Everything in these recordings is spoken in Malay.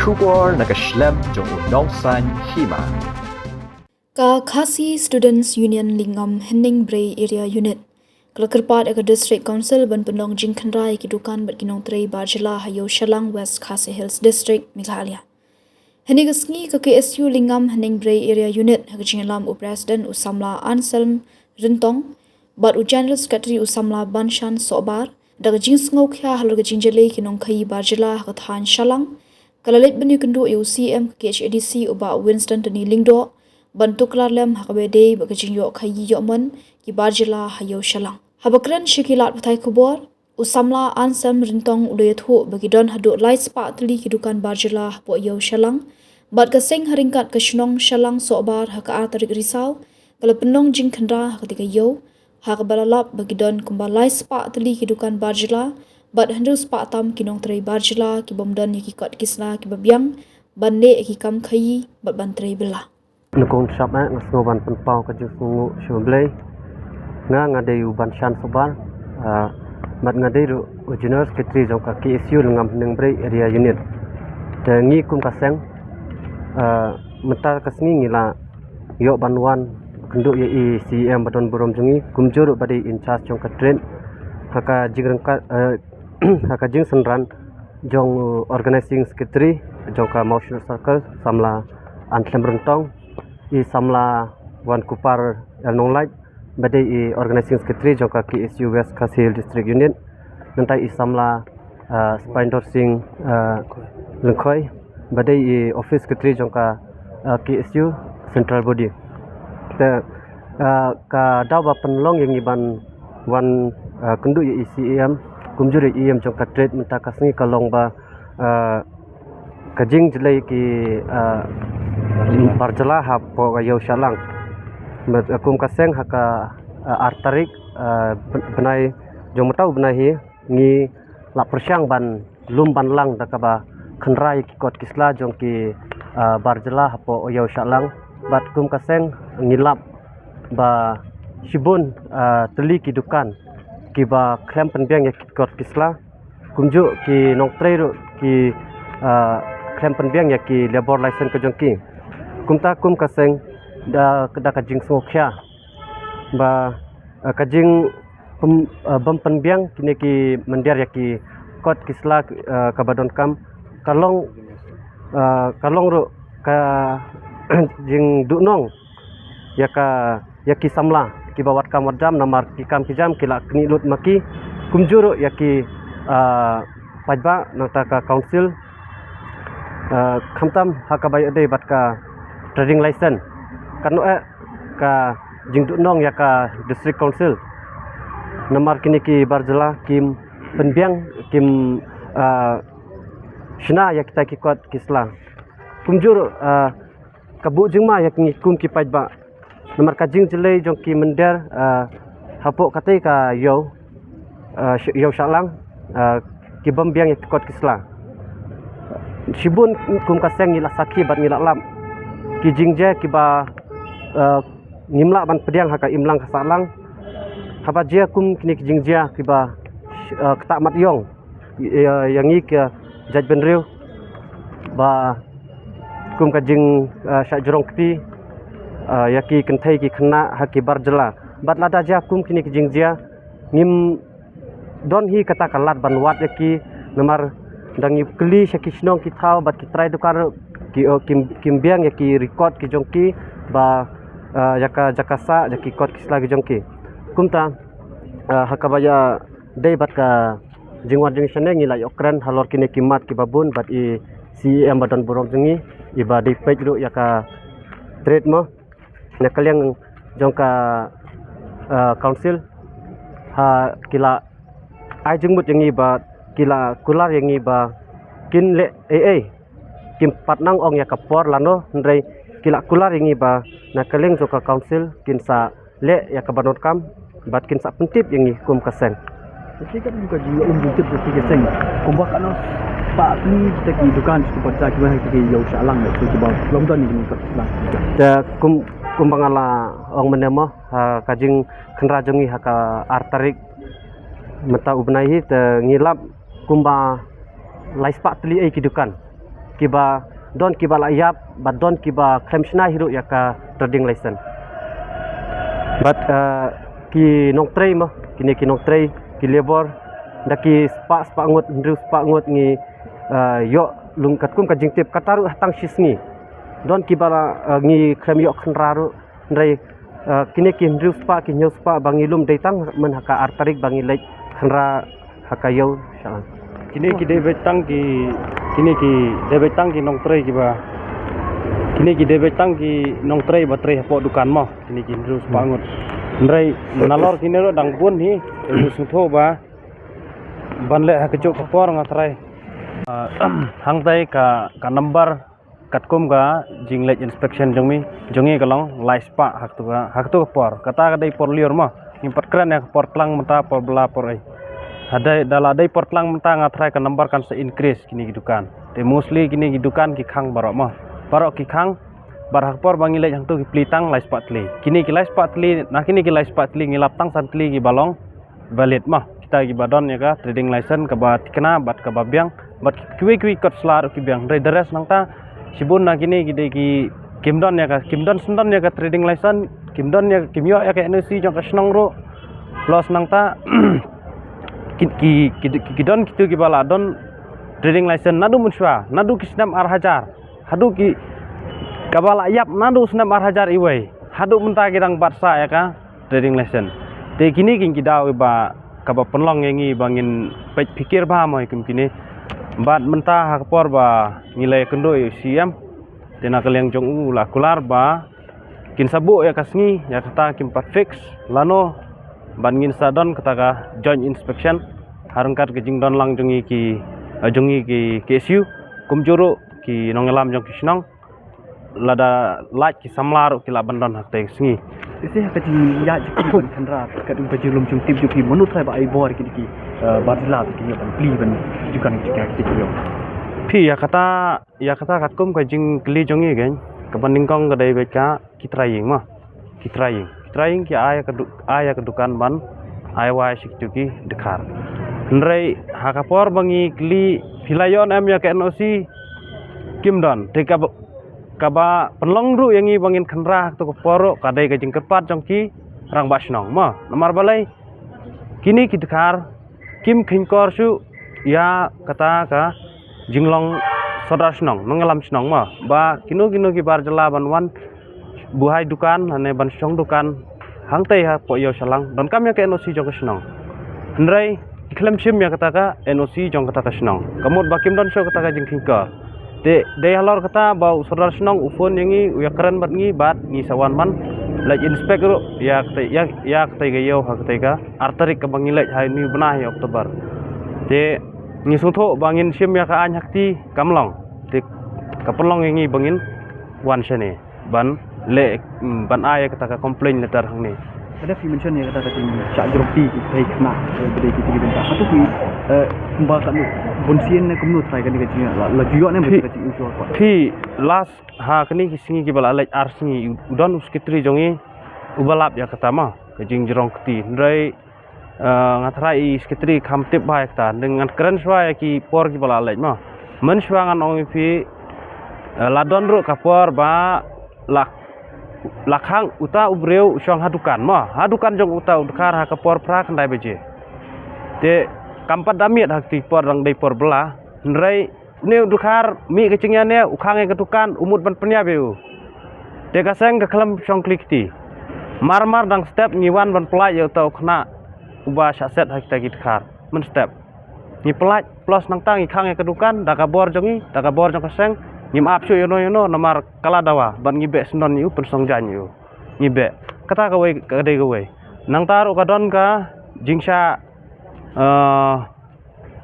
Shubor Nakaslem Jong Nongsan Hima. Ka Khasi Students Union Lingam Henning Bray Area Unit. Kelkerpat aga District Council ban penong Jingkhanrai ki dukan bat kinong trei Barjala hayo Shalang West Khasi Hills District Meghalaya. Henning gasngi ka KSU Lingam Henning Bray Area Unit haga Jinglam u President Usamla Anselm Rintong bat u General Secretary Usamla Banshan Sobar daga jingsngau kya halga jingjale kinong khai Barjala haga Than Shalang kalalit bani kendu UCM KHADC uba Winston Tani Lingdo bantuklar lem hakabede baga jingyo khai yomon ki Barjala hayo Shalang. Habakran shikilat patai kubor Usamla Anselm Rintong udayathu bagi don hadu lai spa tli kidukan Barjala po yo Shalang bat kaseng haringkat kashnong Shalang sobar haka atarik risau kala penong jingkhandra hakatika yo haka balalap bagi don kumba lai spa tli kidukan Barjala bat handu spa tam kinong trai Barjala ki bomdan yaki kot kisla ki babyang bande ki kam khai bat bantrai bela nukong shop ngasnoban penpau ka jusungu shumblay nga day uban shan sobar mat nga day General Secretary jong ka KSU ngam Henning Bray Area Unit de ngi kum kaseng mentar kasngi ngila yo banwan kenduk ye CM badon borom jungi kumjur badi in charge jong ka train haka jingrengka haka jing senran jong organizing secretary jong ka motion circle samla Anselm Rintong i samla wan kupar elnonglai badai i organizing secretary jongka KSU West Khasi Hills District Unit nantai i samla Spindor Singh Lengkhoi badai i office secretary jongka KSU Central Body te ka dawa penlong yang iban wan kendu i CEM kumjuri EM jongka trade menta kasni kalong ba kajing jelai ki Barjala hapo yo Shalang kum kaseng haka artarik benai jong matau benai ngi la persyang ban lum ban lang dakaba khanrai ki kot kisla jong ki Barjala hapo yo Shalang bat kum kaseng ngilap ba shibun teli ki dukan ki ba klem penbiang ya ki kot kisla kumju ki nongtrei ru ki klem penbiang ya ki labor license ke jongki kumta kum kaseng da kajing sokya ba kajing bam penbiang kini ki mendiar yaki kot kisla kabadon kam kalong ru ka jing dunong yaki samla ki bawat kam wadam namar ki kam kijam kila kni lut maki kumjuru yaki pajba nata ka council khamtam hakabay ade batka trading license kanu ka jingdu nong ya ka district council namar kini ki Barjala kim penbiang kim shina ya kita ki kot kisla kumjur kabu jingma ya ki kum ki pajba namar ka jing jelai jong ki mender hapo katai ka yo Shalang ki bambiang ya ki kot kisla shibun kum kaseng ngila saki bat ngila lam ki jingje ki ba ngimla ban pediang haka imlang kasalang haba je kum kini ki jingja ki ba ketak mat yong yang ik jaj benriu ba kum ka jing syak jorong kti yaki kentai ki khna haki Barjala bat lada ja kum kini ki jingja ngim don hi kata kalat ban wat yaki namar dangi kli syaki snong ki thau bat ki try dukar kim biang yaki record ki jongki ba jaka jakasa jaki kot kisla ki jongki kumta hakabaya dei bat ka jingwat jing shane ngila yokran halor kini kimat ki babun bat i CEM badan borom jengi iba di page ru yaka trade mo nakaliang jongka council ha kila ai jingmut jengi ba kila kular yengi ba kin le kim patnang ong ya kapor lano ndrei kila kular yengi ba nakaleng joka council kin sa le ya kabanot kam bat kin sa pentip yengi kum kaseng Sikat buka juga untuk seperti keseng kumbak ano pak ni kita ki dukan cukup baca kita ki yo Shalang le cukup belum tahu ni kat lah da kumbangala ong menemo kajing khenra jongi haka artarik mata ubnai te ngilap kumba laispak teli ai kidukan kiba don kiba la yap ba don kiba klemshna hiru ya ka trading license but ki nong trei ma kini ki nong trei ki labor daki spa ngot ndru spa ngot ngi yo lung kat kum ka jingtip kataru hatang sisni don kiba la ngi klem yo khnraru ndrei kini ki ndru spa ki nyo spa bangilum deitang men haka artarik bangilek khnra haka yo sha kini ki debetang ki debetang ki nong trei ki ba kini ki debetang ki nong trei ba trei po dukan mo kini ki terus bangun ndrei nalor kini ro dang pun hi sutho ba banle ha kecuk kapor ngatrai hang tai ka number katkum ga jinglet inspection jongi kalong laispa hak tu kapor kata ka dei por lior mo impat kran ya por tlang mata por bela por ai ada dai portlang mentang atrai ke number kan se increase kini gidukan te mostly kini gidukan ki khang barok ki khang barhak por bangile jang tu ki plitang lais patli kini ki lais patli nah kini ki lais patli ngilap tang santli ki balong valid mah kita gi badon ya ka trading license ka bat kena bat ka babyang bat kwi kot slar ki byang dai deres nang ta sibun na kini ki kimdon ya ka kimdon sendon ya ka trading license kimdon ya kimyo ya ka NOC jong ka snong ro plus nang ta kidon kitu ki bala don trading license nadu munswa nadu kisnam ar hajar hadu ki kabala yap nadu snam ar hajar iwai hadu menta kirang batsa ya ka trading license te kini king kidau ba kaba penlong yangi bangin pek pikir ba mo ikum kini bat menta hakpor ba ngilai kendo siam tena kaliang jong la kular ba kin sabu ya kasngi ya kata kim pat fix lano bangin sadon kata joint inspection harangkat ke jingdon lang jongi ki KSU kumjuru ki nongelam jong kisnong lada light ki samlar ki la bandon hak te sngi isi hak ji ya ji ban khandra ka dum bajulum jung tip ju ki manu thai ba ai bor ki badla ki ban pli ban jukan ki ka ki yo pi ya kata katkum ka jing kli jongi gen ka bandingkong ka dai beka ki trying ki aya ka dukan ban ai wa sik ki dekar ndrei hakapor bangi kli filayon am ya ke NOC kimdon te kaba penlong ru yangi bangin khandra to poro kadai ka jingkepat jongki rang basnong ma nomor balai kini ki dekar kim khingkor su ya kata ka jinglong sodar snong mengalam snong ma ba kinu ki bar jela ban wan buhai dukan ane ban song dukan hang tei ha po yo salang don kam ya ke NOC jong snong ndrei iklam sim ya kata ka NOC jong kata ka snong kamut bakim don so kata ka jing khingkor de halor kata bau sodar snong ufon yangi uya keren bat ngi sawan man laj inspect ru ya kata ga yo ha kata ka arterik ka bangilaj hai ni benah ya Oktober de ngi sutho bangin sim ya ka an hakti kamlong de kapelong yangi bangin wan sene ban aya kata ka complain letter hang ni ada fi mention ya kata jing syak jropi ki thai khna bede ki ti benta hatu ki kumba kan bonsien ne kumnu thai kan ki jing la juyo ne bede ki ujo ko pi last ha kini kisingi ki bala laj arsingi udon uskitri jongi ubalap ya kata ma ke jing jerong keti ndrai ngatrai skitri khamtip ba ekta dengan keren swa ya ki por ki bala laj ma men swangan ong pi ladon ru kapor ba lakhang uta ubreu syong hadukan jong uta udkar ha kapor pra kandai beje te kampat damiet hak ti por rang dei por bela ndrei ne udkar mi kecingnya ne ukhang e ketukan umut ban penya beu te kaseng ke klam syong klikti mar dang step ngiwan ban pelaj ya tau kena uba saset hak ta gitkar men step ni pelaj plus nang tang ikhang e ketukan da kabor jong kaseng ngim apsu yono nomor kala dawa ban ngibe sendon yu pensong jan yu ngibe kata ka we kadai ka we nang taru kadon ka jingsha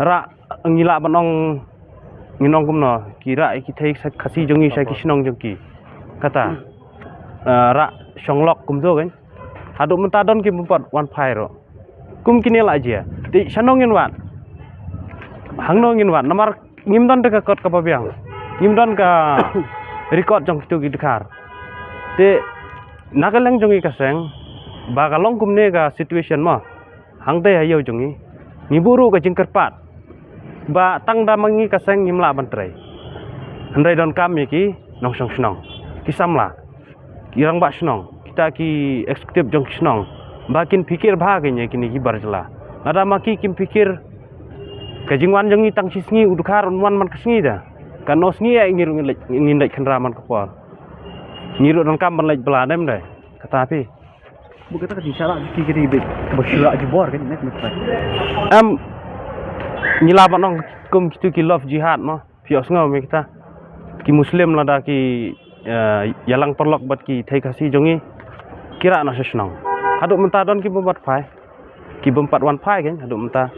ra ngila banong nginong kumno kira ki thai khasi jongi sa kisnong jongki kata ra songlok kumjo kan hadu mentadon ki mempot wan phairo kum kini la aja ti sanongin wan hangnongin wan nomor ngimdon de ka kot ka pabyang ngimdon ka record jong kitu gidkar te nagaleng jongi kaseng bagalong kumne ka situation ma hangte hayo jongi ngiburu ka jingkerpat ba tangda mangi kaseng ngimla bantrai Hendai don kami ki nong song senong. Ki samla. Ki rang bak senong. Kita ki eksekutif jong senong. Bakin pikir bahagianya kini ki barjela. Nada maki kim pikir kajingwan jong ni tang sisngi udukar unwan man kesngi dah. Kan nos ngi ya ingin lek kenraman kepor. Ngiru don kam ban lek beladem deh. Kata api. Bukan kata syarat ki kiri be kebersyarat jebor kan nek metrai. Nyilapat nong kum kitu ki love jihad mah. Pios ngau mi kita. Ki muslim lada ki yalang perlok bat ki thai kasi jongi kira na senong. Haduk mentah don ki bombat phai. Ki bompat wan phai kan haduk mentah.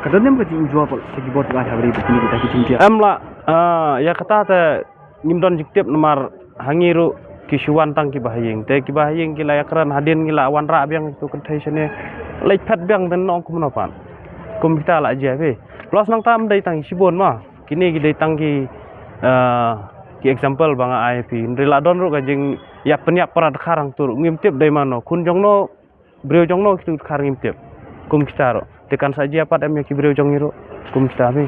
Kadang nem ka ji jual segi bot ga habri begini kita ki cimtia. Ya kata te ngimdon jiktip nomor hangiru kisuan tang ki bahayeng te ki bahayeng ki layakran hadin ngila wan ra biang tu kentai sene lek phat biang den nong kum nopan kum kita la je be plus nang tam dai tang sibon ma kini ki dai tang ki ki example banga IP ndrila don ru gajing ya penyap parad kharang tur ngimtip dai mano kun jongno breu jongno ki khar ngimtip kum kita ro tekan saja pat em ki breu jongiru kum kita be